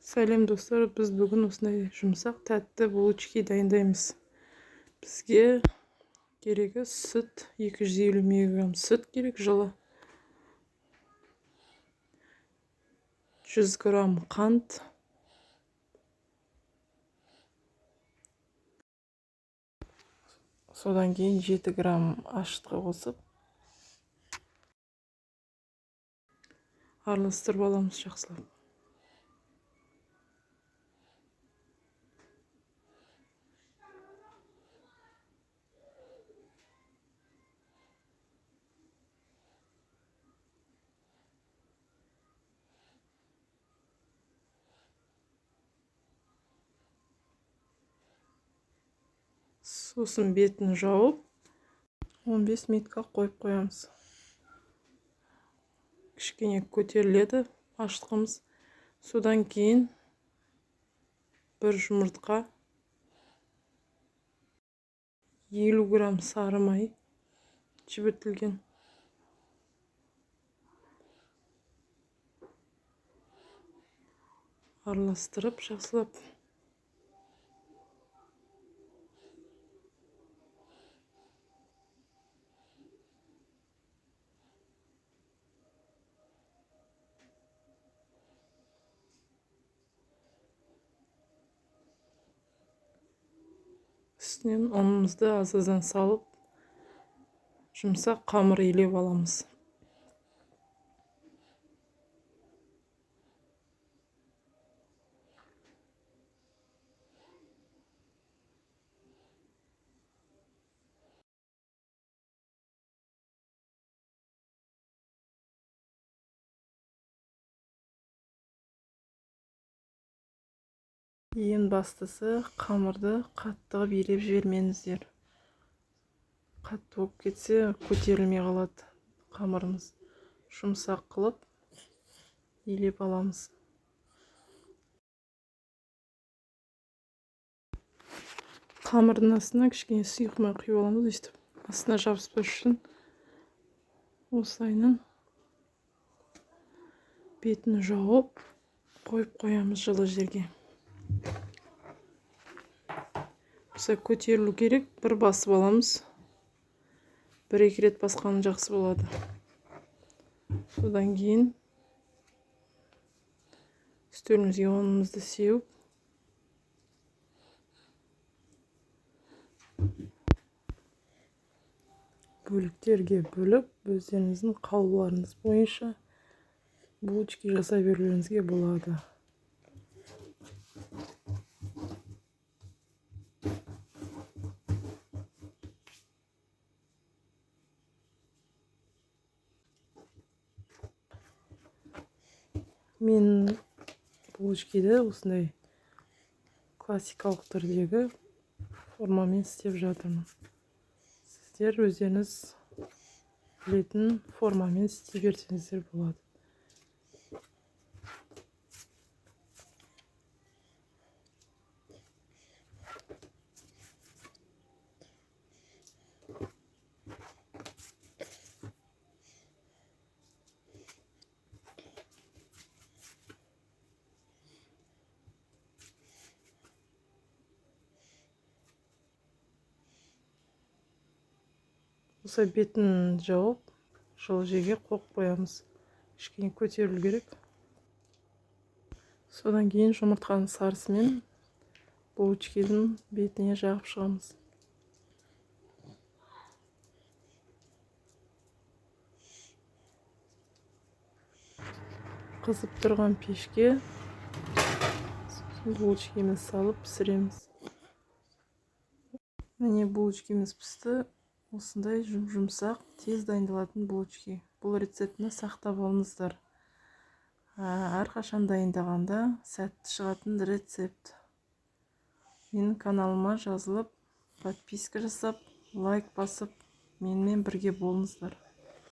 Сәлем достар, біз бүгін осындай жұмсақ тәтті булочки дайындаймыз. Бізге керегі сүт, 250 мг сүт керек, жылы 100 грамм қант, содан кейін 7 грамм ашытқы қосып араластырып аламыз жақсылап. Сосын бетін жауып 15 минутқа қойып қоямыз. Кішкене көтеріледі ашытқымыз. Содан кейін бір жұмыртқа, 50 грамм сары май жібітілген, араластырып жақсылап. Үстінен ұнымызды аздан салып, жұмсақ қамыр илеп аламыз. Ең бастысы қамырды қатты қылып илеп жібермеңіздер. Қатты болып кетсе көтерілмей қалады қамырымыз. Жұмсақ қылып илеп аламыз. Қамырдың астына кішкене сұйық май құйып аламыз, өйстіп. Астына жабыспас үшін осылайынан бетін жауып қойып қоямыз жылы жерге. Осылай көтерілу керек, бір басып аламыз. Бір-екі рет басқаны жақсы болады. Содан кейін үстелімізге ұнымызды сеуіп, бөліктерге бөліп, өздеріңіздің қалауларыңыз бойынша булочки жасай берулеріңізге болады. Мен булочкиді осындай классикалық түрдегі формамен істеп жатырмын. Сіздер өздеріңіз білетін формамен істей берсеңіздер болады. Осылай бетін жауып, жылы жерге қойып қоямыз. Кішкене көтерілу керек. Содан кейін жұмыртқаның сарысымен булочкидің бетіне жағып шығамыз. Қызып тұрған пешке булочкимізді салып пісіреміз. Міне булочкиміз пісті. Осындай жұмсақ, тез дайындалатын булочки. Бұл рецептіні сақтап алыңыздар. Әрқашан дайындағанда сәтті шығатын рецепт. Менің каналыма жазылып, подписка жасап, лайк басып, менімен бірге болыңыздар.